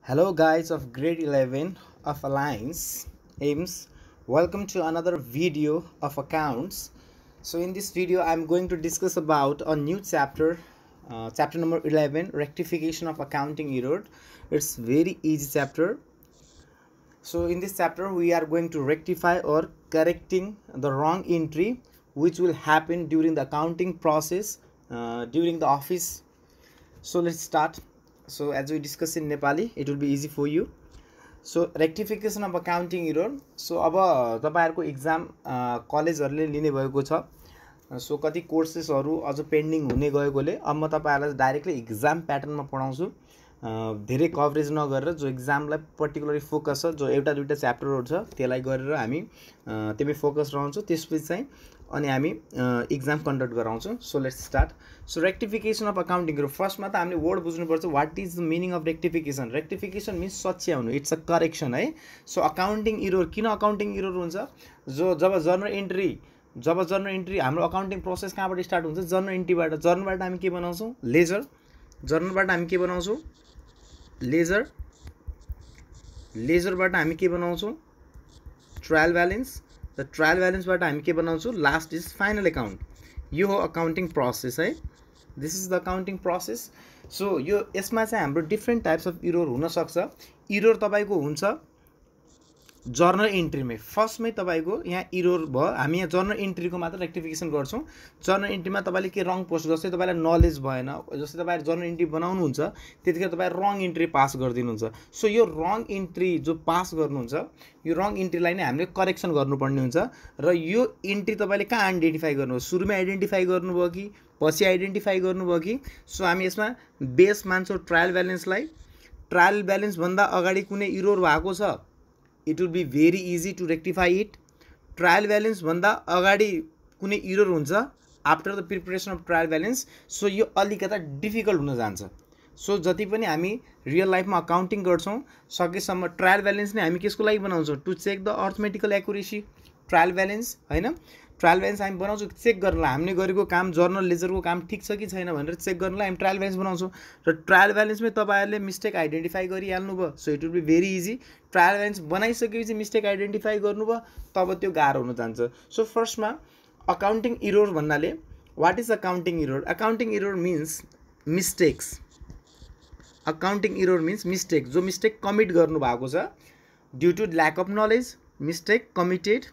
Hello guys of grade 11 of Alliance AIMS. Welcome to another video of accounts. So in this video I'm going to discuss about a new chapter, chapter number 11, rectification of accounting error. It's very easy chapter. So in this chapter we are going to rectify or correcting the wrong entry which will happen during the accounting process, during the office. So let's start. So as we discuss in Nepali, it will be easy for you. So rectification of accounting error. So अब तपाईहरुको exam कलेजहरुले लिने भएको छ. So कति कोर्सेसहरु अझ pending हुने गएकोले अब म तपाईहरुलाई डाइरेक्टली एक्जाम प्याटर्नमा पढाउँछु. धेरै कभरेज नगरेर जो एक्जामलाई पर्टिकुलरली फोकस छ, जो एउटा दुईटा च्याप्टरहरु छ त्यसलाई गरेर हामी त्यसमै फोकस रहन्छौं. त्यसपछि चाहिँ अनि हामी एक्जाम कन्डक्ट गराउँछौं. So let's start. So rectification of accounting error. फर्स्टमा त हामीले वर्ड बुझ्नुपर्छ. What is the meaning of rectification? Rectification means सच्याउनु. इट्स अ करेक्सन है. सो अकाउन्टिङ एरर किन अकाउन्टिङ एरर हुन्छ? जब जर्नल एन्ट्री हाम्रो अकाउन्टिङ प्रोसेस कहाँबाट स्टार्ट हुन्छ? जर्नल एन्ट्रीबाट. जर्नलबाट हामी के बनाउँछौं? लेजर. जर्नलबाट हामी के बनाउँछौं? लेजर. लेजरबाट हामी के बनाउँछौं? Trial balance. द ट्रायल ब्यालेन्सबाट हामी के बनाउँछौं? Last is final account. यो हो अकाउन्टिङ प्रोसेस है. This is the accounting process. So यो यसमा चाहिँ हाम्रो डिफ्रेन्ट टाइप्स अफ इरर हुन सक्छ. इरर तपाईको हुन्छ जर्नल एन्ट्रीमै. फर्स्टमै तपाईको यहाँ इरर भयो. हामी यहाँ जर्नल एन्ट्रीको मात्र रेक्टिफिकेसन गर्छौं. जर्नल एन्ट्रीमा तपाईले के रङ पोस्ट, जस्तै तपाईलाई नलेज भएन, जस्तै तपाईहरु जर्नल एन्ट्री बनाउनुहुन्छ त्यतिखेर तपाई रङ एन्ट्री पास गरिदिनुहुन्छ. सो यो रङ एन्ट्री जो पास गर्नुहुन्छ, यो रङ एन्ट्रीलाई नै हामीले करेक्सन गर्नुपर्ने हुन्छ. र यो एन्ट्री तपाईले कहाँ आइडेन्टिफाई गर्नु? सुरुमै आइडेन्टिफाई गर्नुभयो कि पछि आइडेन्टिफाई गर्नुभयो कि? सो हामी यसमा बेस मान्छौं ट्रायल ब्यालेन्सलाई. ट्रायल ब्यालेन्स भन्दा अगाडि कुनै इरर भएको छ, it will be very easy to rectify it. Trial balance भन्दा अगाडि कुनै इरर हुन्छ after the preparation of trial balance. So यो अलिकता डिफिकल्ट हुन जान्छ. सो जति पनि हामी रियल लाइफमा अकाउन्टिङ गर्छौं सकेसम्म ट्रायल ब्यालेन्स नै हामी केसको लागि बनाउँछौं? To check the arithmetical accuracy. Trial balance हैन, ट्रायल ब्यालेन्स हामी बनाउँछौँ चेक गर्नलाई. हामीले गरेको काम, जर्नल लेजरको काम ठिक छ कि छैन भनेर चेक गर्नलाई हामी ट्रायल ब्यालेन्स बनाउँछौँ. र ट्रायल ब्यालेन्समै तपाईहरुले मिस्टेक आइडेन्टिफाई गरिहाल्नु भयो. So it will be very easy. Trial balance बनाइसकेपछि मिस्टेक आइडेन्टिफाई गर्नुभयो तब त्यो गाह्रो हुन जान्छ. सो फर्स्टमा अकाउन्टिङ एरर भन्नाले what is accounting error? Accounting error means mistakes. Accounting error means mistake. जो मिस्टेक कमिट गर्नु भएको छ due to lack of knowledge. Mistake committed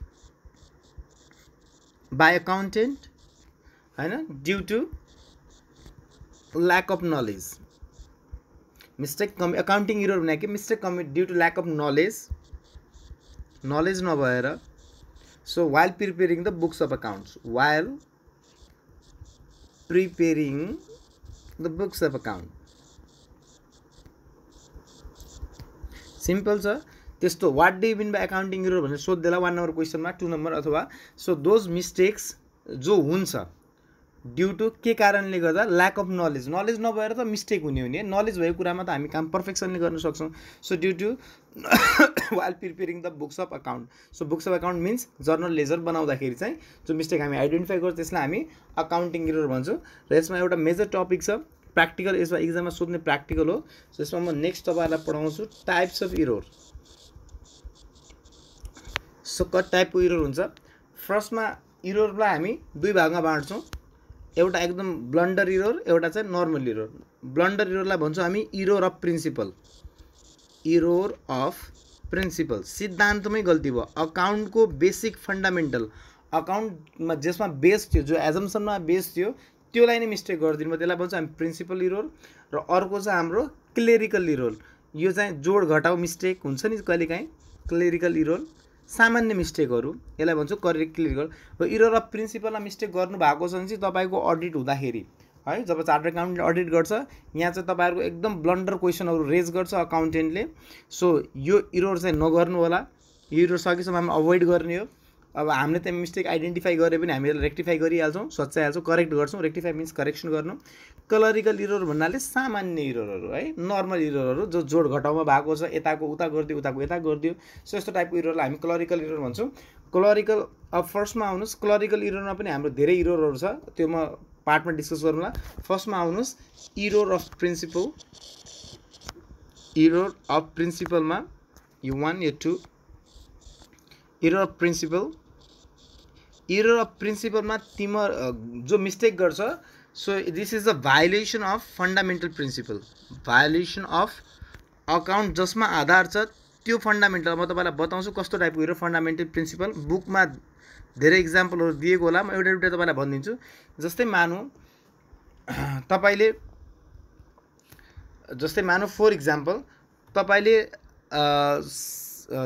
by accountant हैन, due to lack of knowledge. Mistake accounting error भनेको mistake commit due to lack of knowledge नभएर. So while preparing the books of accounts, while preparing the books of account. Simple छ त्यस्तो. What do you mean by accounting error भनेर सोध्दैला 1 number क्वेसनमा, 2 number अथवा. So those mistakes जो हुन्छ due to के कारणले गर्दा? Lack of knowledge. नलेज नभएर त मिस्टेक हुने. नलेज भएको कुरामा त हामी काम पर्फेक्सनली गर्न सक्छौं. So due to while preparing the books of account. So books of account means journal ledger बनाउँदाखेरि चाहिँ जो मिस्टेक हामी आइडेन्टिफाई गर्छौं त्यसलाई हामी अकाउन्टिङ एरर भन्छौं. र यसमा एउटा मेजर टपिक छ प्र्याक्टिकल. यसमा एक्जाममा सोध्ने प्र्याक्टिकल हो. सो यसमा म नेक्स्ट तपाईहरुलाई पढाउँछु टाइप्स अफ एरर. सो कति टाइपको एरर हुन्छ? फर्स्टमा एररलाई हामी दुई भागमा बाँड्छौं. एउटा एकदम ब्लन्डर एरर, एउटा चाहिँ नर्मल एरर. ब्लन्डर एररलाई भन्छौं हामी error of principle. Error of principle सिद्धान्तमै गल्ती भयो. अकाउन्टको बेसिक फन्डामेन्टल, अकाउन्टमा जसमा बेस थियो, जो एजम्पसनमा बेस थियो त्योलाई नै मिस्टेक गरिदिनु भयो. त्यसलाई भन्छौं हामी प्रिन्सिपल एरर. र अर्को चाहिँ हाम्रो क्लेरिकल एरर. यो चाहिँ जोड घटाउ मिस्टेक हुन्छ नि कहिलेकाहीँ, क्लेरिकल एरर. सामान्य मिस्टेकहरु यसलाई भन्छौँ क्लेरिकल. र एरर अफ प्रिन्सिपलमा मिस्टेक गर्नु भएको छ भने चाहिँ तपाईको अडिट हुँदाखेरि है, जब चार्टर्ड अकाउन्टेन्ट अडिट गर्छ यहाँ चाहिँ तपाईहरुको एकदम ब्लन्डर क्वेशनहरु रेज गर्छ अकाउन्टेन्टले. सो यो एरर चाहिँ नगर्नु होला. यो एरर सकेसम्म हामी अभोइड गर्ने हो. अब हामीले त मिस्टेक आइडेन्टिफाई गरे पनि हामीले रेक्टिफाई गरिहाल्छौं, सच्याइहाल्छौं, करेक्ट गर्छौं. रेक्टिफाई मिन्स करेक्सन गर्नु. क्लरिकल एरर भन्नाले सामान्य एररहरु है, नर्मल एररहरु जो जोड घटाउमा भएको छ, यताको उता गरिदियो, उताको यता गरिदियो. सो यस्तो टाइपको एररलाई हामी क्लरिकल एरर भन्छौं. क्लरिकल अब फर्स्टमा आउनुस्. क्लरिकल एररमा पनि हाम्रो धेरै एररहरु छ, त्यो म पार्टमा डिस्कस गरौँला. फर्स्टमा आउनुस् error of principle. Error of प्रिन्सिपलमा यो 1 यो 2 error of principle error of प्रिन्सिपलमा तिम्रो जो मिस्टेक गर्छ so this is the violation of fundamental principle violation of account जसमा आधार छ त्यो फन्डामेन्टल म तपाईँलाई बताउँछु कस्तो टाइपको इरर फन्डामेन्टल प्रिन्सिपल बुकमा धेरै इक्जाम्पलहरू दिएको होला म एउटा एउटा तपाईँलाई भनिदिन्छु जस्तै मानु फर इक्जाम्पल तपाईँले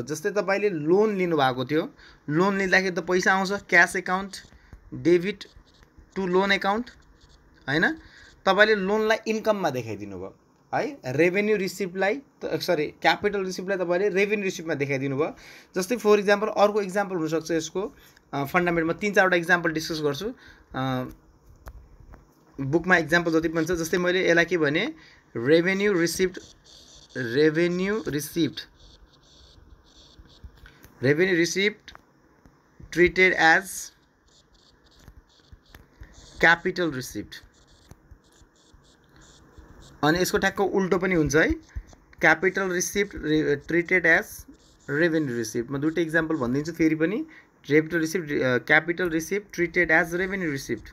जस्तै तपाईँले लोन लिनुभएको थियो लोन लिँदाखेरि त पैसा आउँछ cash account debit to loan account हैन तपाईँले लोनलाई इन्कममा देखाइदिनु भयो है रेभेन्यू रिसिप्टलाई सरी क्यापिटल रिसिप्टलाई तपाईँले रेभेन्यू रिसिप्टमा देखाइदिनु भयो जस्तै फर इक्जाम्पल अर्को इक्जाम्पल हुनसक्छ यसको फन्डामेन्टलमा 3-4वटा इक्जाम्पल डिस्कस गर्छु बुकमा इक्जाम्पल जति पनि छ जस्तै मैले यसलाई के भने revenue receipt treated as capital receipt अनि यसको ठ्याक्क उल्टो पनि हुन्छ है capital receipt treated as revenue receipt म दुईवटा इक्जाम्पल भनिदिन्छु फेरि पनि capital receipt treated as revenue receipt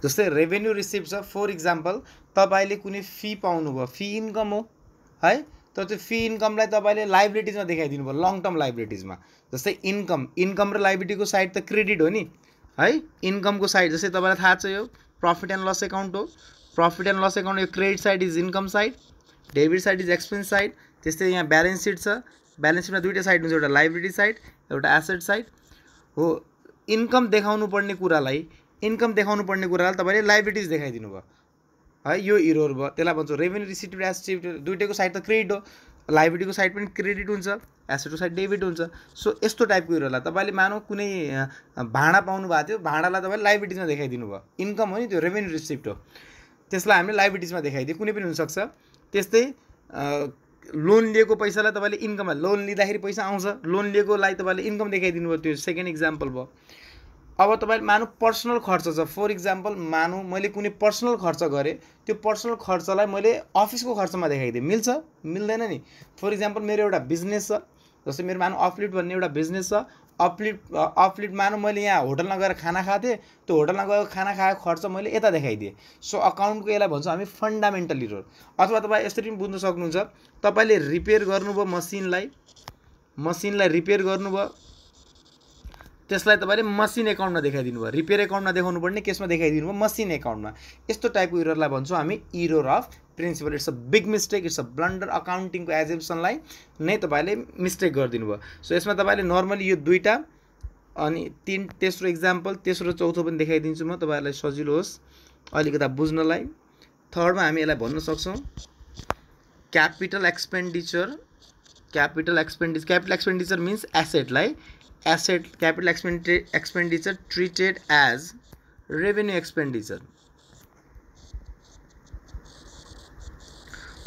जस्तै रेभेन्यू रिसिप्ट छ फर इक्जाम्पल तपाईँले कुनै फी पाउनुभयो फी इन्कम हो है तर त्यो फी इन्कमलाई तपाईँले लाइबिलिटिजमा देखाइदिनु भयो लङ टर्म लाइबिलिटिजमा जस्तै इन्कम र लाइबिलिटीको साइड त क्रेडिट हो नि है इन्कमको साइड जस्तै तपाईँलाई थाहा छ यो प्रफिट एन्ड लस एकाउन्ट हो प्रफिट एन्ड लस एकाउन्ट यो credit side is income side debit side is expense side त्यस्तै यहाँ ब्यालेन्स सिट छ ब्यालेन्स सिटमा दुईवटा साइड हुन्छ एउटा लाइबिलिटी साइड एउटा एसेट साइड हो इन्कम देखाउनु पर्ने कुरालाई तपाईँले लाइबिलिटिज देखाइदिनु भयो है यो इरर भयो त्यसलाई भन्छौँ रेभेन्यू रिसिप्ट एसेट दुईटैको साइड त क्रेडिट हो लाइबिलिटीको साइड पनि क्रेडिट हुन्छ एसेटको साइड डेबिट हुन्छ सो यस्तो टाइपको इररलाई तपाईँले मानौ कुनै भाडा पाउनु भएको थियो भाडालाई तपाईँले लाइबिलिटिजमा देखाइदिनु भयो इन्कम हो नि त्यो रेभेन्यू रिसिप्ट हो त्यसलाई हामीले लाइबिलिटिजमा देखाइदियो कुनै पनि हुनसक्छ त्यस्तै लोन लिएको पैसालाई तपाईँले इन्कममा लोन लिँदाखेरि पैसा आउँछ लोन लिएकोलाई तपाईँले इन्कम देखाइदिनु भयो त्यो सेकेन्ड इक्जाम्पल भयो अब तपाईँले मानु पर्सनल खर्च छ फर इक्जाम्पल मानु मैले कुनै पर्सनल खर्च गरेँ त्यो पर्सनल खर्चलाई मैले अफिसको खर्चमा देखाइदिएँ मिल्छ मिल्दैन नि फर इक्जाम्पल मेरो एउटा बिजनेस छ जस्तै मेरो मानु अफलिट भन्ने एउटा बिजनेस छ अफलिट मानु मैले यहाँ होटलमा गएर खाना खाएको थिएँ त्यो होटलमा गएर खाना खाएको खर्च मैले यता देखाइदिएँ सो अकाउन्टको यसलाई भन्छौँ हामी फन्डामेन्टल इरर अथवा तपाईँ यसरी पनि बुझ्न सक्नुहुन्छ तपाईँले रिपेयर गर्नुभयो मसिनलाई रिपेयर गर्नुभयो त्यसलाई तपाईँले मसिन एकाउन्टमा देखाइदिनु भयो रिपेयर एकाउन्टमा देखाउनु पर्ने केसमा देखाइदिनु भयो मसिन एकाउन्टमा यस्तो टाइपको इररलाई भन्छौँ हामी error of principle it's a big mistake it's a blunder अकाउन्टिङको एजम्पसनलाई नै तपाईँले मिस्टेक गरिदिनु भयो सो यसमा तपाईँले नर्मली यो दुईवटा अनि तेस्रो इक्जाम्पल तेस्रो चौथो पनि देखाइदिन्छु म तपाईँहरूलाई सजिलो होस् अलिकता बुझ्नलाई थर्डमा हामी यसलाई भन्न सक्छौँ क्यापिटल एक्सपेन्डिचर मिन्स एसेटलाई capital expenditure treated as revenue expenditure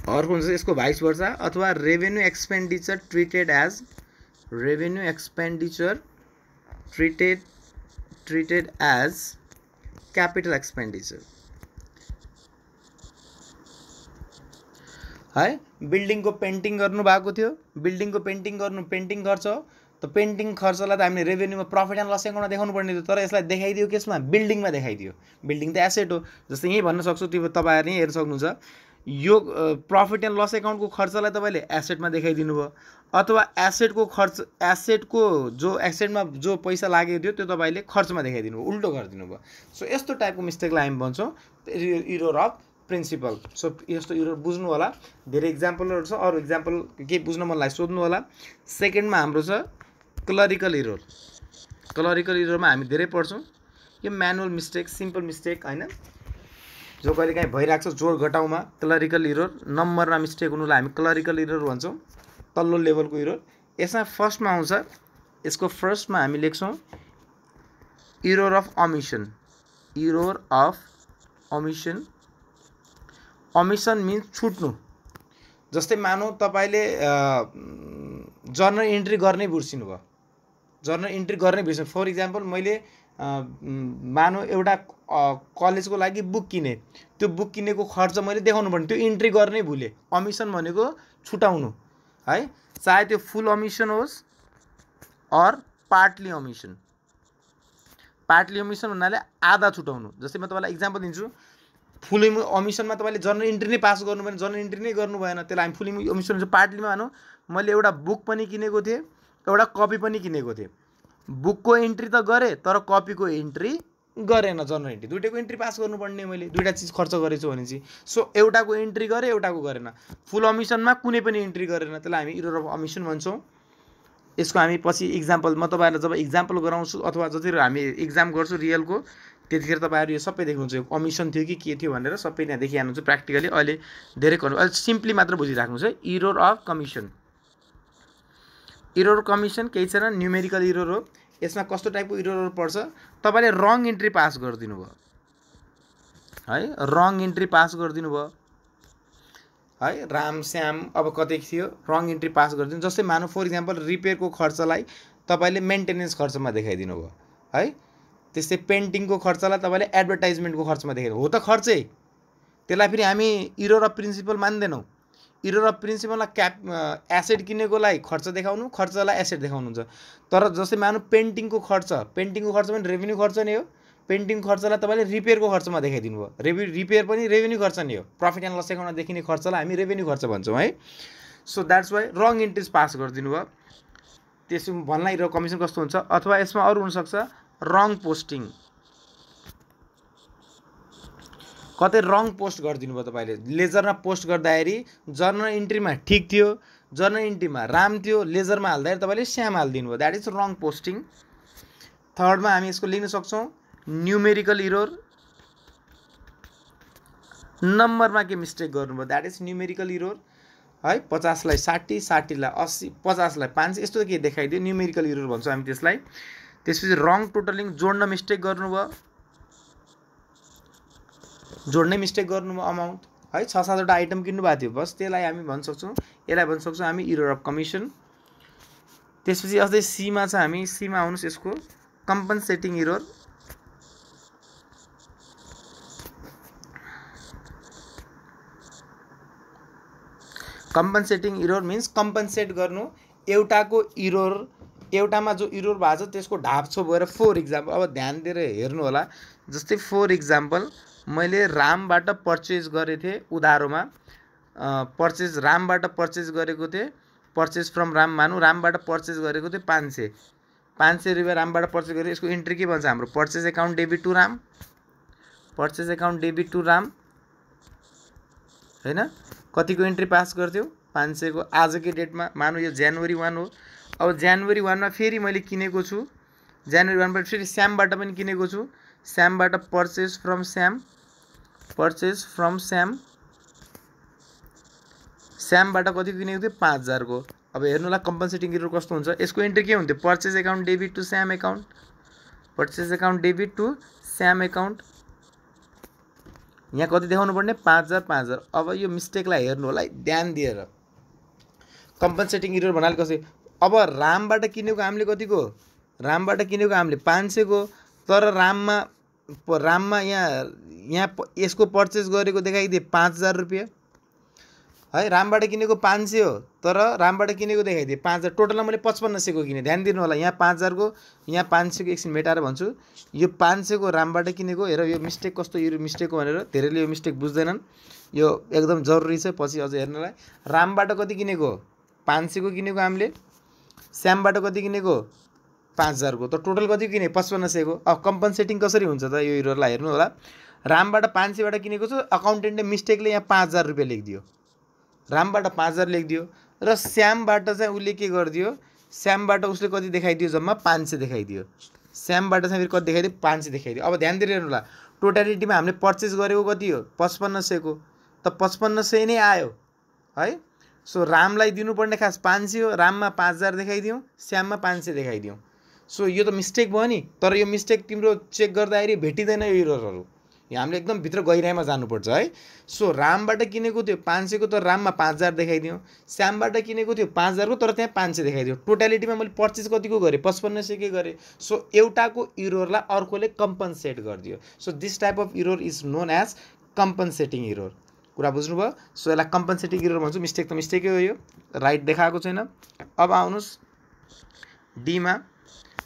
अर्को हुन्छ यसको भाइस वर्सा अथवा revenue expenditure treated as capital expenditure है बिल्डिङको पेन्टिङ गर्नु भएको थियो बिल्डिङको पेन्टिङ गर्छ त पेन्टिङ खर्चलाई त हामीले रेभेन्यूमा प्रफिट एन्ड लस एकाउन्टमा देखाउनु पर्ने थियो तर यसलाई देखाइदियो केसमा बिल्डिङमा देखाइदियो बिल्डिङ त एसेट हो जस्तै यहीँ भन्न सक्छु त्यो तपाईँहरू यहीँ हेर्न सक्नुहुन्छ यो प्रफिट एन्ड लस एकाउन्टको खर्चलाई तपाईँले एसेटमा देखाइदिनु भयो अथवा एसेटको एसेटमा जो पैसा लागेको थियो त्यो तपाईँले खर्चमा देखाइदिनु भयो उल्टो गरिदिनु भयो सो यस्तो टाइपको मिस्टेकलाई हामी भन्छौँ इरर अफ प्रिन्सिपल सो यस्तो इरर बुझ्नु होला धेरै इक्जाम्पलहरू छ अरू इक्जाम्पल के बुझ्न मन लाग्यो सोध्नु होला सेकेन्डमा हाम्रो छ क्लरिकल इररमा हामी धेरै पढ्छौँ यो म्यानुअल मिस्टेक सिम्पल मिस्टेक हैन जो कहिलेकाहीँ भइरहेको छ जोड घटाउमा क्लरिकल इरर नम्बरमा मिस्टेक हुनुलाई हामी क्लरिकल इरर भन्छौँ तल्लो लेभलको इरर यसमा फर्स्टमा आउँछ यसको फर्स्टमा हामी लेख्छौँ error of omission omission means छुट्नु जस्तै मानौ तपाईँले जर्नल इन्ट्री गर्नै बिर्सिनु भयो फर इक्जाम्पल मैले मानौ एउटा कलेजको लागि बुक किने, त्यो बुक किनेको खर्च मैले देखाउनु पर्ने, त्यो इन्ट्री गर्नै भुलेँ। अमिसन भनेको छुटाउनु है, चाहे त्यो फुल अमिसन होस् or partly omission. Partly omission भन्नाले आधा छुटाउनु। जस्तै म तपाईँलाई इक्जाम्पल दिन्छु, फुल अमिसनमा तपाईँले जर्नल इन्ट्री नै पास गर्नु भएन, जर्नल इन्ट्री नै गर्नु भएन, त्यसलाई हामी फुल अमिसन हुन्छ। पार्टलीमा भनौँ मैले एउटा बुक पनि किनेको थिएँ, एउटा कपी पनि किनेको थिएँ, बुकको इन्ट्री त गरेँ तर कपीको इन्ट्री गरेन, जर्नल इन्ट्री दुइटैको इन्ट्री पास गर्नुपर्ने, मैले दुइटा चिज खर्च गरेछु भने चाहिँ। सो एउटाको इन्ट्री गरेँ, एउटाको गरेन। फुल अमिसनमा कुनै पनि इन्ट्री गरेन, त्यसलाई हामी इरर अफ अमिसन भन्छौँ। यसको हामी पछि इक्जाम्पल, म तपाईँहरूलाई जब इक्जाम्पल गराउँछु अथवा जति हामी इक्जाम गर्छु रियलको, त्यतिखेर तपाईँहरू यो सबै देख्नुहुन्छ, अमिसन थियो कि के थियो भनेर सबै यहाँ देखिहाल्नुहुन्छ प्र्याक्टिकली। अहिले धेरै अहिले सिम्पली मात्र बुझिराख्नुहोस् है। Error of commission, error commission केही छैन, न्युमेरिकल इरर हो। यसमा कस्तो टाइपको इररहरू पर्छ, तपाईँले रङ इन्ट्री पास गरिदिनु भयो है, रङ इन्ट्री पास गरिदिनु भयो है, राम श्याम अब कतै थियो, रङ इन्ट्री पास गरिदिनु। जस्तै मानौँ फर इक्जाम्पल रिपेयरको खर्चलाई तपाईँले मेन्टेनेन्स खर्चमा देखाइदिनु भयो है, त्यस्तै पेन्टिङको खर्चलाई तपाईँले एडभर्टाइजमेन्टको खर्चमा देखाइदिनु हो, त खर्चै, त्यसलाई फेरि हामी इरर अफ प्रिन्सिपल मान्दैनौँ। इरर अफ प्रिन्सिपललाई एसेट किनेकोलाई खर्च देखाउनु, खर्चलाई एसेट देखाउनुहुन्छ। तर जस्तै मानौँ पेन्टिङको खर्च पनि रेभेन्यू खर्च नै हो, पेन्टिङ खर्चलाई तपाईँले रिपेयरको खर्चमा देखाइदिनु भयो, रिपेयर पनि रेभेन्यू खर्च नै हो, प्रफिट एन्ड लस एकाउन्टमा देखिने खर्चलाई हामी रेभेन्यू खर्च भन्छौँ है। So that's why wrong entries pass गरिदिनु भयो। त्यसो भन्नलाई इरर कमिसन कस्तो हुन्छ, अथवा यसमा अरू हुनसक्छ रङ पोस्टिङ, कतै रङ पोस्ट गरिदिनु भयो तपाईँले, लेजरमा पोस्ट गर्दाखेरि जर्नल इन्ट्रीमा ठिक थियो, जर्नल इन्ट्रीमा राम थियो, लेजरमा हाल्दाखेरि तपाईँले श्याम हालिदिनु भयो, द्याट इज रङ पोस्टिङ। थर्डमा हामी यसको लेख्न सक्छौँ न्युमेरिकल इरर, नम्बरमा के मिस्टेक गर्नुभयो, द्याट इज न्युमेरिकल इरर है। 50 लाई 60, 60 लाई 80, 50 लाई 500 यस्तो के देखाइदियो, न्युमेरिकल इरर भन्छौँ हामी त्यसलाई। त्यसपछि रङ टोटलिङ, जोड्न मिस्टेक गर्नुभयो, जोड्नै मिस्टेक गर्नुभयो अमाउन्ट है, 6-7वटा आइटम किन्नु भएको थियो बस, त्यसलाई हामी भन्न सक्छौँ, यसलाई भन्न सक्छौँ हामी इरर अफ कमिसन। त्यसपछि अझै सीमा छ, हामी सीमा आउनुहोस्, यसको कम्पनसेटिङ इरर। कम्पनसेटिङ इरर मिन्स कम्पनसेट गर्नु, एउटाको इरर, एउटामा जो इरर भएको छ त्यसको ढाप्छो भएर। फर इक्जाम्पल, अब ध्यान दिएर हेर्नु होला, जस्तै फर इक्जाम्पल मैले रामबाट पर्चेज गरेको थिएँ उधारोमा, पर्चेज रामबाट पर्चेज गरेको थिएँ, पर्चेज फ्रम राम मानु, रामबाट पर्चेज गरेको थिएँ 500 रुपियाँ रामबाट पर्चेज गरेँ। यसको इन्ट्री के भन्छ हाम्रो, purchase account debit to Ram, purchase account debit to Ram हैन। कतिको इन्ट्री पास गर्थ्यो, 500 को। आजकै डेटमा मानु यो जनवरी 1 हो, अब जनवरी 1 मा फेरि मैले किनेको छु, जनवरी 1 बाट फेरि श्यामबाट पनि किनेको छु, श्यामबाट purchase from Shyam, purchase from Shyam, श्यामबाट कतिको किनेको थियो 5000 को। अब हेर्नु होला कम्पनसेटिङ इरर कस्तो हुन्छ, यसको इन्ट्री के हुन्थ्यो, purchase account debit to Shyam account, purchase account debit to Shyam account, यहाँ कति देखाउनु पर्ने 5000 5000। अब यो मिस्टेकलाई हेर्नु होला ध्यान दिएर, कम्पनसेटिङ इरर भन्नाले कसै, अब रामबाट किनेको हामीले कतिको, रामबाट किनेको हामीले 500 को, तर राममा यहाँ यसको पर्चेज गरेको देखाइदिए 5000 रुपियाँ है, रामबाट किनेको 500 हो, तर रामबाट किनेको देखाइदिए 5000, टोटलमा मैले 5500 को किने। ध्यान दिनु होला, यहाँ 5000 को, यहाँ 500 को, एकछिन मेटाएर भन्छु, यो 500 को रामबाट किनेको। हेर यो मिस्टेक कस्तो, यो मिस्टेक हो भनेर धेरैले यो मिस्टेक बुझ्दैनन्, यो एकदम जरुरी छ पछि अझ हेर्नलाई। रामबाट कति किनेको, 500 को किनेको हामीले, श्यामबाट कति किनेको 5000 को, त टोटल कति किने 5500 को। अब कम्पनसेटिङ कसरी हुन्छ त, यो इररलाई हेर्नु होला, रामबाट 500 बाट किनेको छु, अकाउन्टेन्टले मिस्टेकले यहाँ 5000 रुपियाँ लेखिदियो, रामबाट 5000 लेखिदियो, र श्यामबाट चाहिँ उसले के गरिदियो, श्यामबाट उसले कति देखाइदियो, जम्मा 500 देखाइदियो, श्यामबाट चाहिँ फेरि कति देखाइदियो 500 देखाइदियो। अब ध्यान दिएर हेर्नु होला, टोटालिटीमा हामीले पर्चेज गरेको कति हो 5500 को, त 5500 नै आयो है। सो रामलाई दिनुपर्ने खास 500 हो, राममा 5000 देखाइदियौँ, श्याममा 500 देखाइदियौँ। सो यो त मिस्टेक भयो नि, तर यो मिस्टेक तिम्रो चेक गर्दाखेरि भेटिँदैन यो इररहरू, यो हामीले एकदम भित्र गहिराइमा जानुपर्छ है। सो रामबाट किनेको थियो 500 को, तर राममा 5000 देखाइदियो। श्यामबाट किनेको थियो 5000 को, तर त्यहाँ 500 देखाइदियो। टोटालिटीमा मैले पर्चेस कतिको गरेँ, 5500 के गरेँ। सो एउटाको इरोरलाई अर्कोले कम्पन्सेट गरिदियो। So this type of error is known as compensating error. कुरा बुझ्नुभयो? सो यसलाई कम्पन्सेटिङ इरोर भन्छु। मिस्टेक त मिस्टेकै हो, यो राइट देखाएको छैन। अब आउनुहोस् डीमा,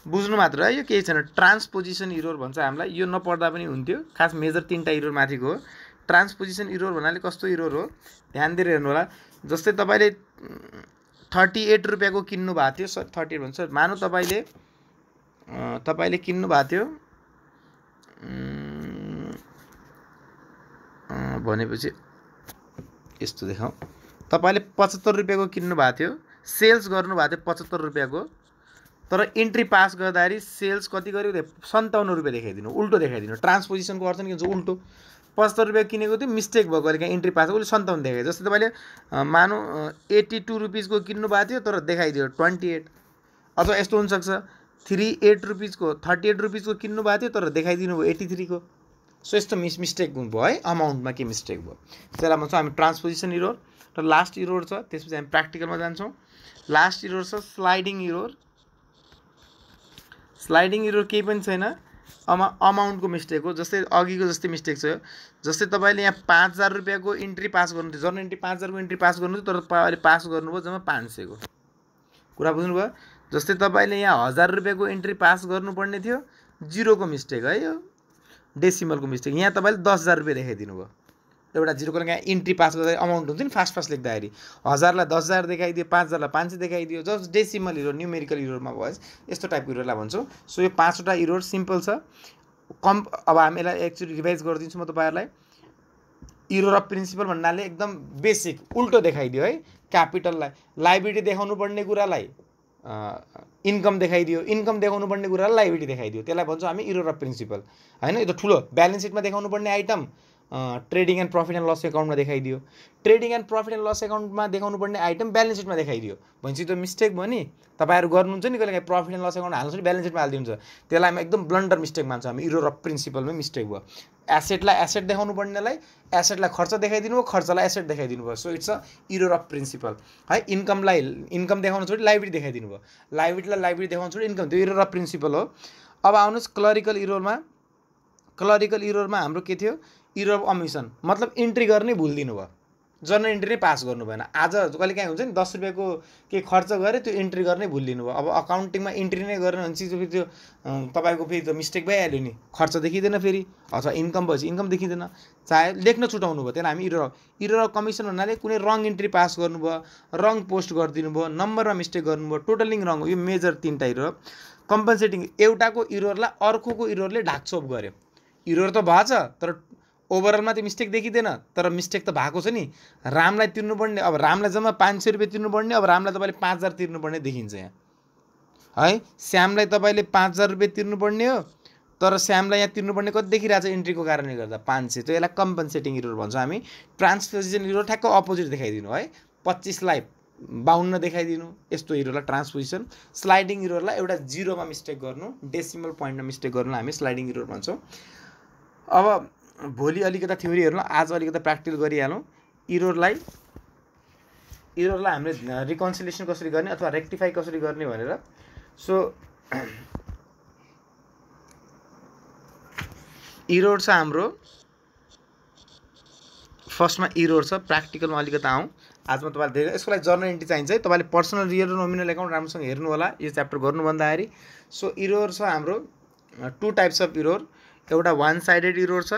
बुझ्नु मात्र है, यो केही छैन। ट्रान्सपोजिसन इरोर भन्छ हामीलाई, यो नपढ्दा पनि हुन्थ्यो। खास मेजर 3टा इरोर माथिको हो। ट्रान्सपोजिसन इरोर भन्नाले कस्तो इरोर हो ध्यान दिएर हेर्नु होला। जस्तै तपाईँले 38 रुपियाँको किन्नु भएको थियो, 38 भन्छ, मानौँ तपाईँले किन्नु भएको थियो भनेपछि यस्तो देखाउँ, तपाईँले 75 रुपियाँको किन्नु भएको थियो, सेल्स गर्नुभएको थियो 75 रुपियाँको, तर इन्ट्री पास गर्दाखेरि सेल्स कति गर्यो, 57 रुपियाँ देखाइदिनु, उल्टो देखाइदिनु। ट्रान्सपोजिसनको अर्थ नि के हुन्छ, उल्टो। 75 रुपियाँ किनेको थियो, मिस्टेक भयो, कहिले काहीँ इन्ट्री पास, उसले 57 देखायो। जस्तै तपाईँले मानौँ 82 रुपिसको किन्नु भएको थियो, तर देखाइदियो 28। अथवा यस्तो हुनसक्छ 38 रुपिसको 38 रुपिसको किन्नु भएको थियो, तर देखाइदिनु भयो 83 को। सो यस्तो मिस्टेक भयो है, अमाउन्टमा के मिस्टेक भयो, त्यसलाई भन्छौँ हामी ट्रान्सपोजिसन इरोर। र लास्ट इरोर छ, त्यसपछि हामी प्र्याक्टिकलमा जान्छौँ। लास्ट इरोर छ स्लाइडिङ इरोर। स्लाइडिङ इरोर केही पनि छैन, अमाउन्टको मिस्टेक हो। जस्तै अघिको जस्तै मिस्टेक छ। जस्तै तपाईँले यहाँ 5000 रुपियाँको इन्ट्री पास गर्नु थियो, जर्नल इन्ट्री 5000 को इन्ट्री पास गर्नु थियो, तर अहिले पास गर्नुभयो जम्मा 500 को। कुरा बुझ्नुभयो? जस्तै तपाईँले यहाँ 1000 रुपियाँको इन्ट्री पास गर्नुपर्ने थियो, 0 को मिस्टेक है, यो डेसिमलको मिस्टेक। यहाँ तपाईँले 10,000 रुपियाँ देखाइदिनु भयो, एउटा 0 को। यहाँ इन्ट्री पास गर्दा अमाउन्ट हुन्छ नि, फास्ट लेख्दाखेरि 1000 लाई 10,000 देखाइदियो, 5000 लाई 500 देखाइदियो, जस्ट डेसिमल इरोर, न्युमेरिकल इरोरमा भयो। यस्तो टाइपको इरोरलाई भन्छौँ। सो यो 5वटा इरोर सिम्पल छ। अब हामी यसलाई एक्चुअली रिभाइज गरिदिन्छु म तपाईँहरूलाई। इरोर अफ प्रिन्सिपल भन्नाले एकदम बेसिक, उल्टो देखाइदियो है। क्यापिटललाई लाइबिलिटी देखाउनु पर्ने कुरालाई इन्कम देखाइदियो, इन्कम देखाउनु पर्ने कुरालाई लाइबिलिटी देखाइदियो, त्यसलाई भन्छौँ हामी इरोर अफ प्रिन्सिपल होइन। यो त ठुलो ब्यालेन्स सिटमा देखाउनु पर्ने item trading and profit and loss एकाउन्टमा देखाइदियो, trading and profit and loss एकाउन्टमा देखाउनु पर्ने आइटम ब्यालेन्स सिटमा देखाइदियो भनेपछि त मिस्टेक भयो नि। तपाईँहरू गर्नुहुन्छ नि कहिले काहीँ प्रफिट एन्ड लस एकाउन्ट हाल्नुहुन्छ नि, ब्यालेन्स सिटमा हालिदिनुहुन्छ, त्यसलाई हामी एकदम ब्लन्डर मिस्टेक मान्छौँ हामी। इरोर अफ प्रिन्सिपलमै मिस्टेक भयो। एसेटलाई एसेट देखाउनु पर्नेलाई एसेटलाई खर्च देखाइदिनु भयो, खर्चलाई एसेट देखाइदिनु भयो। So it's a error of principle है। इन्कमलाई इन्कम देखाउनु छोडी लाइबिलिटी देखाइदिनु भयो, लाइबिलिटीलाई लाइबिलिटी देखाउनु छोडी इन्कम, त्यो इरोर अफ प्रिन्सिपल हो। अब आउनुहोस् क्लरिकल इरोरमा। क्लरिकल इरोरमा हाम्रो के थियो, इरोर अफ अमिसन, मतलब इन्ट्री गर्ने भुलिदिनु भयो, जर्नल इन्ट्री नै पास गर्नु भएन। आज कहिले काहीँ हुन्छ नि 10 रुपियाँको के खर्च गरे, त्यो इन्ट्री गर्ने भुलिदिनु भयो। अब अकाउन्टिङमा इन्ट्री नै गरेन भने चाहिँ त्यो तपाईँको फेरि त मिस्टेक भइहाल्यो नि, खर्च देखिँदैन फेरि, अथवा इन्कम भएपछि इन्कम देखिँदैन, चाहे लेख्न छुटाउनु भयो। त्यसलाई हामी इरोर अफ कमिसन भन्नाले कुनै रङ इन्ट्री पास गर्नुभयो, रङ पोस्ट गरिदिनु भयो, नम्बरमा मिस्टेक गर्नुभयो, टोटलिङ रङ हो। यो मेजर 3टा इरोर। कम्पन्सेटिङ, एउटाको इरोरलाई अर्कोको इरोरले ढाकछोप गर्यो। इरोर त भएछ, तर ओभरअलमा त्यो मिस्टेक देखिँदैन, तर मिस्टेक त भएको छ नि। रामलाई तिर्नुपर्ने, अब रामलाई जम्मा 500 रुपियाँ तिर्नुपर्ने, अब रामलाई तपाईँले 5000 तिर्नुपर्ने देखिन्छ यहाँ है। श्यामलाई तपाईँले 5000 रुपियाँ तिर्नुपर्ने हो, तर श्यामलाई यहाँ तिर्नुपर्ने कति देखिरहेको छ इन्ट्रीको कारणले गर्दा 500। त्यो यसलाई कम्पन्सेटिङ इरोर भन्छौँ हामी। ट्रान्सपोजिसन इरोर ठ्याक्क अपोजिट देखाइदिनु है, 25 लाई 52 देखाइदिनु, यस्तो इरोरलाई ट्रान्सपोजिसन। स्लाइडिङ इरोरलाई एउटा 0 मा मिस्टेक गर्नु, डेसिमल पोइन्टमा मिस्टेक गर्नु हामी स्लाइडिङ इरोर भन्छौँ। अब भोलि अलिकता थ्योरी हेर्नु, आज अलिकता प्र्याक्टिकल गरिहालौँ। इरोरलाई हामीले रिकन्सिलिएसन कसरी गर्ने अथवा रेक्टिफाई कसरी गर्ने भनेर। सो इरोर छ हाम्रो, फर्स्टमा इरोर छ, प्र्याक्टिकलमा अलिकता आउँ। आज म तपाईँलाई धेरै, यसको लागि जर्नल इन्ट्री चाहिन्छ है। तपाईँले पर्सनल रियल र नोमिनल एकाउन्ट राम्रोसँग हेर्नु होला यो च्याप्टर गर्नु भन्दाखेरि। सो इरोर छ हाम्रो 2 टाइप्स अफ इरोर। एउटा वान साइडेड इरोर छ,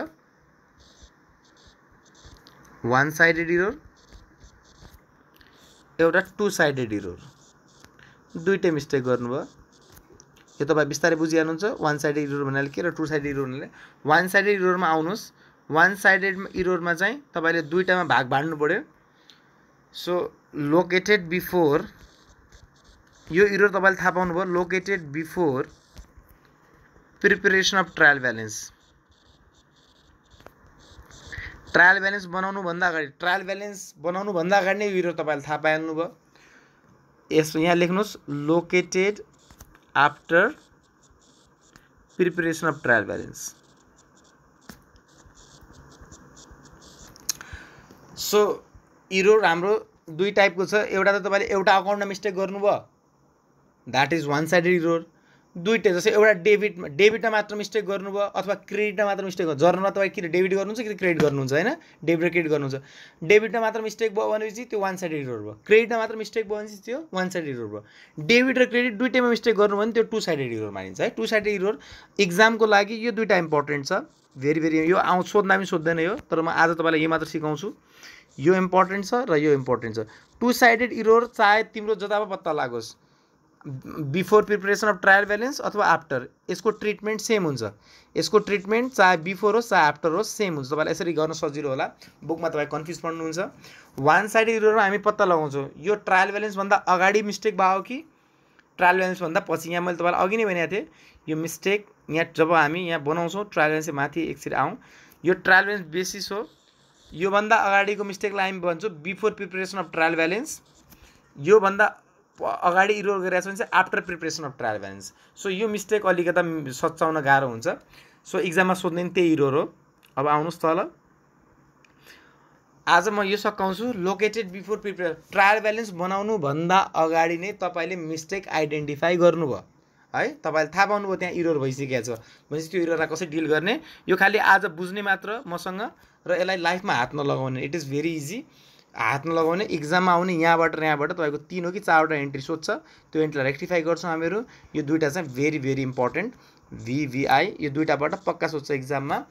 वान साइडेड इरोर, एउटा 2 साइडेड इरोर। दुईटै मिस्टेक गर्नुभयो, यो तपाईँ बिस्तारै बुझिहाल्नुहुन्छ। वान साइडेड इरोर भन्नाले के र 2 साइडेड इरोर भन्नाले। वान साइडेड इरोरमा आउनुहोस्। वान साइडेड इरोरमा चाहिँ तपाईँले दुईटामा भाग बाँड्नु पऱ्यो। सो लोकेटेड बिफोर, यो इरोर तपाईँले थाहा पाउनुभयो, located before preparation of trial balance. Trial balance बनाउनुभन्दा अगाडि, ट्रायल ब्यालेन्स बनाउनुभन्दा अगाडि नै यो इरोर तपाईँले थाहा पाइहाल्नुभयो। यसो यहाँ लेख्नुहोस्, located after preparation of trial balance. So error हाम्रो दुई टाइपको छ। एउटा त तपाईँले एउटा अकाउन्टमा मिस्टेक गर्नुभयो, that is one sided error. दुईवटै, जस्तै एउटा डेबिटमा मात्र मिस्टेक गर्नुभयो अथवा क्रेडिटमा मात्र मिस्टेक गर्नु, जर्नलमा तपाईँ कि डेबिट गर्नुहुन्छ कि क्रेडिट गर्नुहुन्छ, होइन, डेबिट र क्रेडिट गर्नुहुन्छ। डेबिटमा मात्र मिस्टेक भयो भनेपछि त्यो वान साइडेड इरोर भयो, क्रेडिटमा मात्र मिस्टेक भयो भनेपछि त्यो वान साइडेड इरोर भयो। डेबिट र क्रेडिट दुईटैमा मिस्टेक गर्नु भने त्यो टू साइडेड इरोर मानिन्छ है। टू साइडेड इरोर इक्जामको लागि यो दुईवटा इम्पोर्टेन्ट छ, भेरी भेरी। यो सोध्दा पनि सोध्दैन यो, तर म आज तपाईँलाई यो मात्र सिकाउँछु। यो इम्पोर्टेन्ट छ र यो इम्पोर्टेन्ट छ। टू साइडेड इरोर चाहे तिम्रो जता पत्ता लागोस्, before preparation of trial balance अथवा आफ्टर, यसको ट्रिटमेन्ट सेम हुन्छ। यसको ट्रिटमेन्ट चाहे बिफोर होस् चाहे आफ्टर होस् सेम हुन्छ। तपाईँलाई यसरी गर्न सजिलो होला, बुकमा तपाईँ कन्फ्युज पर्नुहुन्छ। वान साइडेड इरोरमा हामी पत्ता लगाउँछौँ यो ट्रायल ब्यालेन्सभन्दा अगाडि मिस्टेक भयो कि ट्रायल ब्यालेन्सभन्दा पछि। यहाँ मैले तपाईँलाई अघि नै भनेको थिएँ यो मिस्टेक यहाँ जब हामी यहाँ बनाउँछौँ ट्रायल ब्यालेन्स माथि एकचोटि आउँ, यो ट्रायल ब्यालेन्स बेसिस हो। योभन्दा अगाडिको मिस्टेकलाई हामी भन्छौँ before preparation of trial balance. योभन्दा अगाडि इरोर गरिरहेको छ भने चाहिँ after preparation of trial balance. So यो मिस्टेक अलिकता सच्याउन गाह्रो हुन्छ। सो इक्जाममा सोध्ने त्यही इरोर हो। अब आउनुहोस् तल, आज म यो सकाउँछु located before preparation. Trial balance बनाउनुभन्दा अगाडि नै तपाईँले मिस्टेक आइडेन्टिफाई गर्नुभयो है, तपाईँले थाहा पाउनुभयो त्यहाँ इरोर भइसकेको छ भनेपछि त्यो इरोरलाई कसरी डिल गर्ने, यो खालि आज बुझ्ने मात्र मसँग, र यसलाई लाइफमा हात नलगाउने। इट इज भेरी इजी, हात नलगाउने। इक्जाममा आउने यहाँबाट र यहाँबाट तपाईँको 3 हो कि 4वटा एन्ट्री सोध्छ, त्यो एन्ट्रीलाई रेक्टिफाई गर्छौँ हामीहरू। यो दुईवटा चाहिँ भेरी भेरी इम्पोर्टेन्ट, VVI यो दुईवटाबाट पक्का सोध्छ इक्जाममा।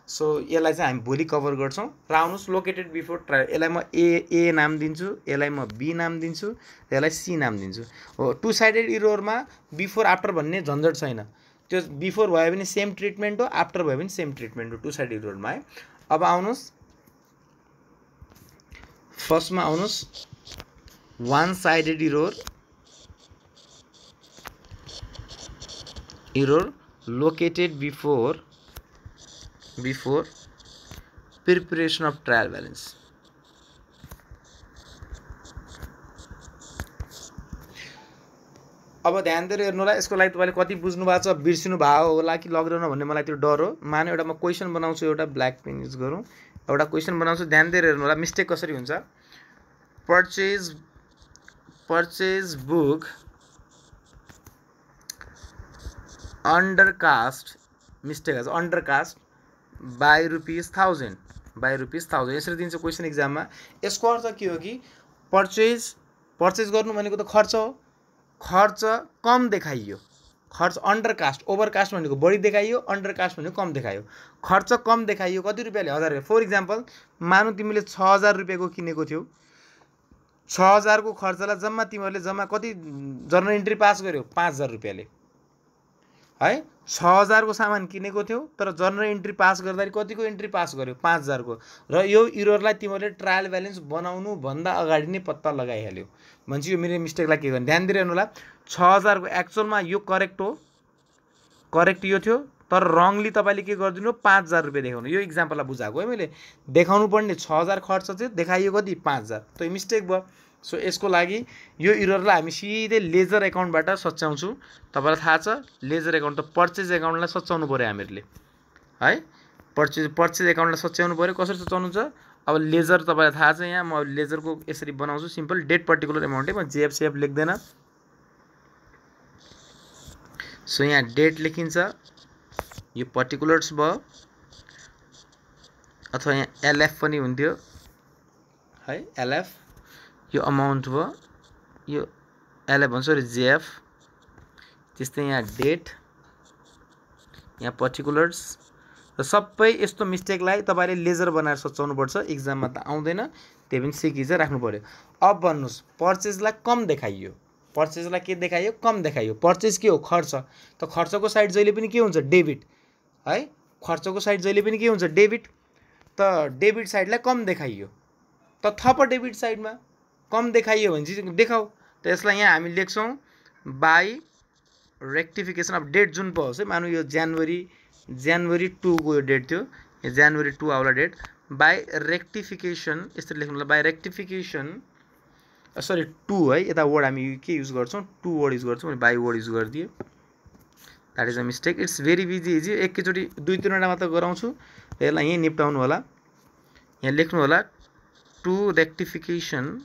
सो यसलाई चाहिँ हामी भोलि कभर गर्छौँ। र आउनुहोस् लोकेटेड बिफोर ट्रायल, यसलाई म ए नाम दिन्छु, यसलाई म B नाम दिन्छु, र यसलाई C नाम दिन्छु। हो, टू साइडेड इरोरमा बिफोर आफ्टर भन्ने झन्झट छैन। त्यो बिफोर भयो भने सेम ट्रिटमेन्ट हो, आफ्टर भयो भने सेम ट्रिटमेन्ट हो टू साइडेड इरोरमा है। अब आउनुहोस् फर्स्टमा आउनुहोस् one sided error located before preparation of trial balance. अब ध्यान दिएर हेर्नु होला, यसको लागि तपाईँले कति बुझ्नु भएको छ, बिर्सिनु भएको होला कि लग्दैन भन्ने मलाई त्यो डर हो। माने एउटा म क्वेसन बनाउँछु, एउटा ब्ल्याक पेन युज गरौँ, एउटा क्वेसन बनाउँछु, ध्यान दिएर हेर्नु होला मिस्टेक कसरी हुन्छ। परचेज बुक अन्डरकास्ट, मिस्टेक आज अन्डरकास्ट बाई ₹1000 यसरी दिन्छ क्वेसन इक्जाममा। यसको अर्थ के हो कि पर्चेज गर्नु भनेको त खर्च हो, खर्च कम देखाइयो। खर्च अन्डरकास्ट, ओभरकास्ट भनेको बढी देखाइयो, अन्डरकास्ट भनेको कम देखायो। खर्च कम देखाइयो कति रुपियाँले, 1000 रुपियाँ। फर इक्जाम्पल मानु तिमीले 6000 रुपियाँको किनेको थियौ, 6000 को खर्चलाई जम्मा तिमीहरूले जम्मा कति जर्नल इन्ट्री पास गर्यो, 5000 रुपियाँले है। 6000 को सामान किनेको थियौ तर जर्नल इन्ट्री पास गर्दाखेरि कतिको इन्ट्री पास गर्यो, 5000 को। र यो इरोरलाई तिमीहरूले ट्रायल ब्यालेन्स बनाउनु भन्दा अगाडि नै पत्ता लगाइहाल्यो भन्छ। यो मेरो मिस्टेकलाई के गर्ने, ध्यान दिएर हेर्नु होला। 6000 को एक्चुअलमा यो करेक्ट हो, करेक्ट यो थियो, तर रङली तपाईँले के गरिदिनु, 5000 रुपियाँ देखाउनु। यो इक्जाम्पललाई बुझाएको है मैले। देखाउनु पर्ने 6000 खर्च थियो, देखाइयो कति, 5000, त्यो मिस्टेक भयो। सो यसको लागि यो इरोरलाई हामी सिधै लेजर एकाउन्टबाट सच्याउँछौँ। तपाईँलाई थाहा छ लेजर एकाउन्ट त पर्चेज एकाउन्टलाई सच्याउनु पऱ्यो हामीहरूले है। पर्चेज एकाउन्टलाई सच्याउनु पऱ्यो। कसरी सच्याउनु छ, अब लेजर तपाईँलाई थाहा छ, यहाँ म लेजरको यसरी बनाउँछु सिम्पल। डेट पर्टिकुलर एमाउन्टै, म JF लेख्दैन। सो यहाँ डेट लेखिन्छ, यो पर्टिकुलर्स भयो, अथवा यहाँ LF पनि हुन्थ्यो है, LF यो अमाउन्ट भयो, यो LF भन्छ अरे JF। त्यस्तै यहाँ डेट, यहाँ पर्टिकुलर्स, र सबै यस्तो मिस्टेकलाई तपाईँले लेजर बनाएर सच्याउनुपर्छ। इक्जाममा त आउँदैन, त्यही पनि सिकी चाहिँ राख्नु पऱ्यो। अब भन्नुहोस् पर्चेजलाई कम देखाइयो, पर्चेजलाई के देखाइयो, कम देखाइयो। पर्चेज के हो, खर्च, त खर्चको साइड जहिले पनि के हुन्छ, डेबिट है। खर्चको साइड जहिले पनि के हुन्छ, डेबिट। त डेबिट साइडलाई कम देखाइयो, त थप डेबिट साइडमा कम देखाइयो भने चाहिँ देखाऊ। त यसलाई यहाँ हामी लेख्छौँ बाई रेक्टिफिकेसन। अब डेट जुन पाओस् है, मानु यो जनवरी 2 को यो डेट थियो, यो जनवरी 2 आउला डेट, बाई रेक्टिफिकेसन यसरी लेख्नु होला। बाई रेक्टिफिकेसन सरी 2 है, यता वर्ड हामी के युज गर्छौँ, 2 वर्ड युज गर्छौँ, मैले बाई वर्ड युज गरिदिएँ, that is a mistake. It's very easy. एकैचोटि 2-3 वटा मात्र गराउँछु, यसलाई यहीँ निप्टाउनु होला। यहाँ लेख्नु होला to rectification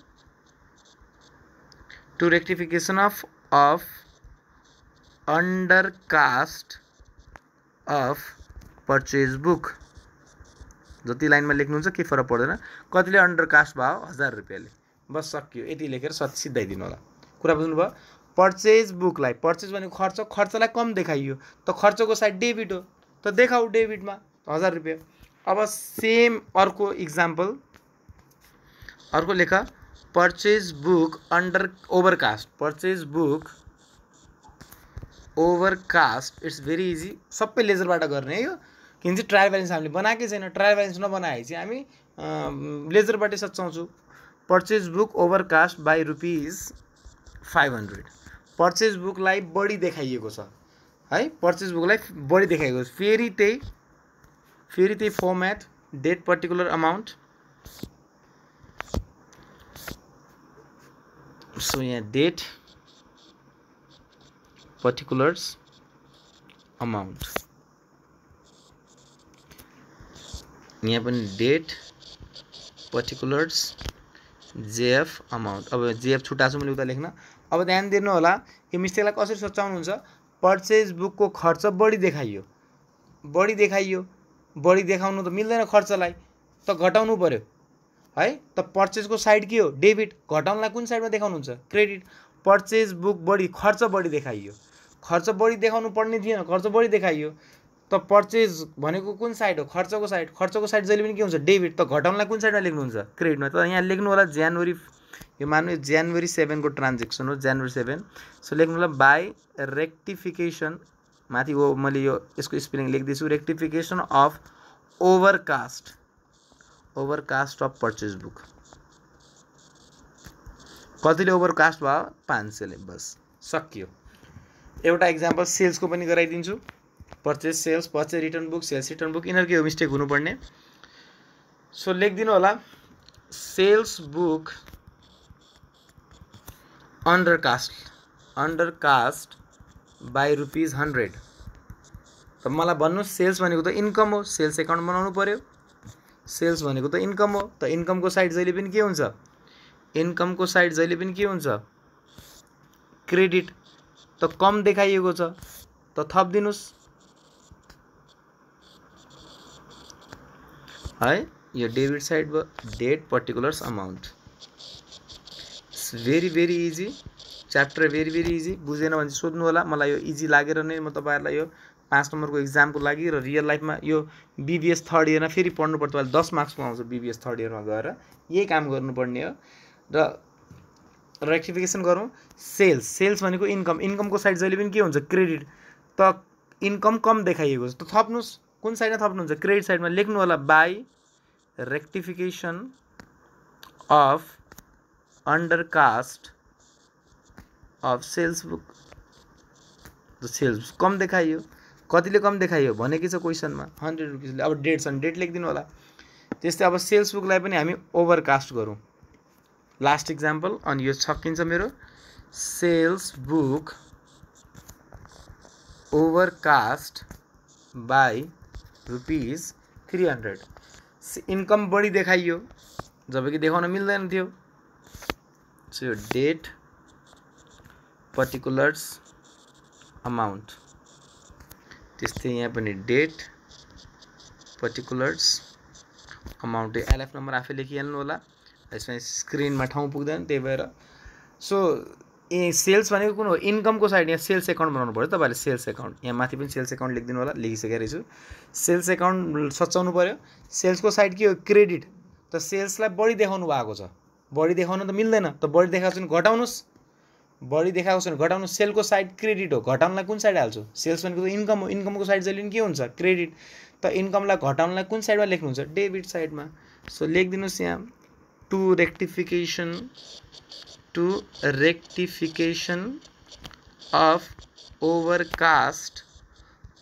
of undercast of purchase book. जति लाइनमा लेख्नुहुन्छ के फरक पर्दैन, कतिले अन्डरकास्ट भयो 1000 रुपैयाँले, बस सक्यो। यति लेखेर सिधाइदिनु होला। कुरा बुझ्नुभयो? पर्चेज बुकलाई, पर्चेज भनेको खर्च, खर्चलाई कम देखाइयो त खर्चको साइड डेबिट हो, त देखाऊ डेबिटमा 1000 रुपैयाँ। अब सेम अर्को इक्जाम्पल, अर्को लेखा purchase book under overcast, purchase book overcast. It's very easy, सबै लेजरबाट गर्ने है यो, किनकि ट्रायल ब्यालेन्स हामीले बनाएकै छैन। ट्रायल ब्यालेन्स नबनाएपछि हामी लेजरबाटै सच्याउँछौँ। Purchase book overcast by ₹500। Purchase बुकलाई बढी देखाइएको छ है, पर्चेज बुकलाई बढी देखाइएको छ। फेरि त्यही format, date particular amount. So यहाँ डेट पर्टिकुलर्स अमाउन्ट, यहाँ पनि डेट पर्टिकुलर्स जेएफ अमाउन्ट। अब जेएफ छुट्टा छु मैले उता लेख्न। अब ध्यान दिनु होला, यो मिस्टेकलाई कसरी सच्याउनुहुन्छ। पर्चेज बुकको खर्च बढी देखाइयो, बढी देखाउनु त मिल्दैन, खर्चलाई त घटाउनु पर्यो है। त पर्चेजको साइड के हो? डेबिट। घटाउनलाई कुन साइडमा देखाउनुहुन्छ? क्रेडिट। पर्चेज बुक बढी, खर्च बढी देखाइयो, खर्च बढी देखाउनु पर्ने थिएन, खर्च बढी देखाइयो, त पर्चेज भनेको कुन साइड हो? खर्चको साइड। खर्चको साइड जहिले पनि के हुन्छ? डेबिट। त घटाउनलाई कुन साइडमा लेख्नुहुन्छ? क्रेडिटमा। त यहाँ लेख्नु होला जनवरी, यो मान्नु जनवरी 7 को ट्रान्जेक्सन हो, जनवरी 7। सो लेख्नु होला बाई रेक्टिफिकेसन, माथि हो मैले यो यसको स्पेलिङ लेख्दैछु, रेक्टिफिकेसन of overcast of purchase book. कतिले ओभरकास्ट भयो? 500ले, बस सकियो। एउटा इक्जाम्पल सेल्सको पनि गराइदिन्छु। Purchase sales, purchase return book, sales return book, यिनीहरूको यो मिस्टेक हुनुपर्ने। सो लेखिदिनु होला सेल्स बुक अन्डरकास्ट बाई ₹100। त मलाई भन्नु, सेल्स भनेको त इन्कम हो, सेल्स एकाउन्ट बनाउनु पर्यो। सेल्स भनेको त इन्कम हो, त इन्कमको साइड जहिले पनि के हुन्छ? इन्कमको साइड जहिले पनि के हुन्छ? क्रेडिट। त कम देखाइएको छ, त थपिदिनुस् है। यो डेबिट साइड भयो, date particulars amount. Very easy chapter, very easy. बुझेन भने सोध्नु होला, मलाई यो इजी लागेर नै म तपाईँहरूलाई यो 5 नम्बरको इक्जामको लागि र रियल लाइफमा यो बीबीएस थर्ड इयरमा फेरि पढ्नुपर्छ। तपाईँले 10 मार्क्सको आउँछ बीबीएस थर्ड इयरमा गएर, यही काम गर्नुपर्ने हो। र रेक्टिफिकेसन गरौँ। सेल्स भनेको इन्कम, इन्कमको साइड जहिले पनि के हुन्छ? क्रेडिट। त इन्कम कम देखाइएको छ, त थप्नुहोस्। कुन साइडमा थप्नुहुन्छ? क्रेडिट साइडमा। लेख्नु होला by rectification of undercast of sales book. त सेल्स कम देखाइयो, कतिले कम देखाइयो भनेकै छ क्वेसनमा? 100 रुपिसले। अब डेट छन्, डेट लेखिदिनु होला। त्यस्तै अब सेल्स बुकलाई पनि हामी ओभरकास्ट गरौँ। लास्ट इक्जाम्पल, अनि यो सकिन्छ मेरो। Sales book overcast by ₹300। Income बढी देखाइयो, जबकि देखाउन मिल्दैन थियो। सो यो डेट पर्टिकुलर्स अमाउन्ट। त्यस्तै यहाँ पनि date particulars amount. LF number आफै लेखिहाल्नु होला, यसमा स्क्रिनमा ठाउँ पुग्दैन, त्यही भएर। सो सेल्स भनेको कुन हो? इन्कमको साइड। यहाँ सेल्स एकाउन्ट बनाउनु पर्यो तपाईँले, सेल्स एकाउन्ट। यहाँ माथि पनि सेल्स एकाउन्ट लेखिदिनु होला, लेखिसकेको छु। सेल्स एकाउन्ट सच्याउनु पर्यो। सेल्सको साइड के हो? क्रेडिट। त सेल्सलाई बढी देखाउनु भएको छ, बढी देखाउनु त मिल्दैन, त बढी देखाएको छ भने घटाउनुहोस्, बढी देखाएको छ भने घटाउनुहोस्। सेलको साइड क्रेडिट हो, घटाउनलाई कुन साइड हाल्छु? सेल्स भनेको त इन्कम हो, इन्कमको साइड जहिले पनि के हुन्छ? क्रेडिट। त इन्कमलाई घटाउनलाई कुन साइडमा लेख्नुहुन्छ? डेबिट साइडमा। सो लेखिदिनुहोस् यहाँ to rectification of overcast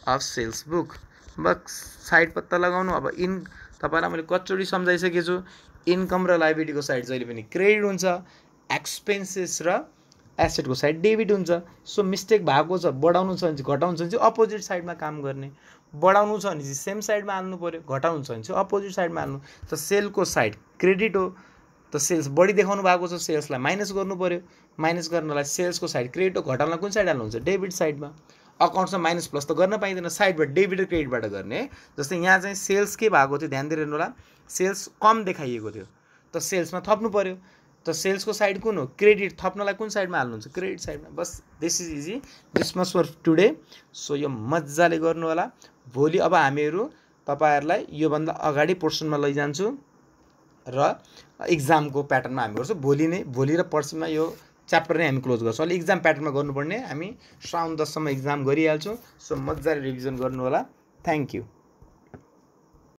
of sales book. बस साइड पत्ता लगाउनु। अब तपाईँलाई मैले कतिचोटि सम्झाइसकेको छु, इन्कम र लाइबिलिटीको साइड जहिले पनि क्रेडिट हुन्छ, एक्सपेन्सेस र एसेटको साइड डेबिट हुन्छ। सो मिस्टेक भएको छ, बढाउनु छ भने चाहिँ घटाउनु छ भने चाहिँ अपोजिट साइडमा काम गर्ने। बढाउनु छ भने चाहिँ सेम साइडमा हाल्नु पर्यो, घटाउनु छ भने चाहिँ अपोजिट साइडमा हाल्नु। त सेलको साइड क्रेडिट हो, त सेल्स बढी देखाउनु भएको छ, सेल्सलाई माइनस गर्नु पर्यो। माइनस गर्नलाई सेल्सको साइड क्रेडिट हो घटाउनलाई कुन साइड हाल्नुहुन्छ, डेबिट साइडमा। अकाउन्ट्समा माइनस प्लस त गर्न पाइँदैन, साइडबाट डेबिट र क्रेडिटबाट गर्ने है। जस्तै यहाँ चाहिँ सेल्स के भएको थियो ध्यान दिएर हेर्नु होला, सेल्स कम देखाइएको थियो, त सेल्समा थप्नु पर्यो। त सेल्सको साइड कुन हो, क्रेडिट, थप्नलाई कुन साइडमा हाल्नुहुन्छ, क्रेडिट साइडमा। बस this is easy, this much for today. So यो मजाले गर्नु होला। भोलि अब हामीहरू तपाईहरुलाई योभन्दा अगाडि पोर्सनमा लैजान्छु र एक्जामको प्याटर्नमा हामी गर्छौँ। भोलि र पर्सिमा यो च्याप्टर नै हामी क्लोज गर्छौँ। अलि एक्जाम प्याटर्नमा गर्नुपर्ने, हामी श्रावण 10 सम्म एक्जाम गरिहाल्छौँ। सो मजाले रिभिजन गर्नु होला। Thank you.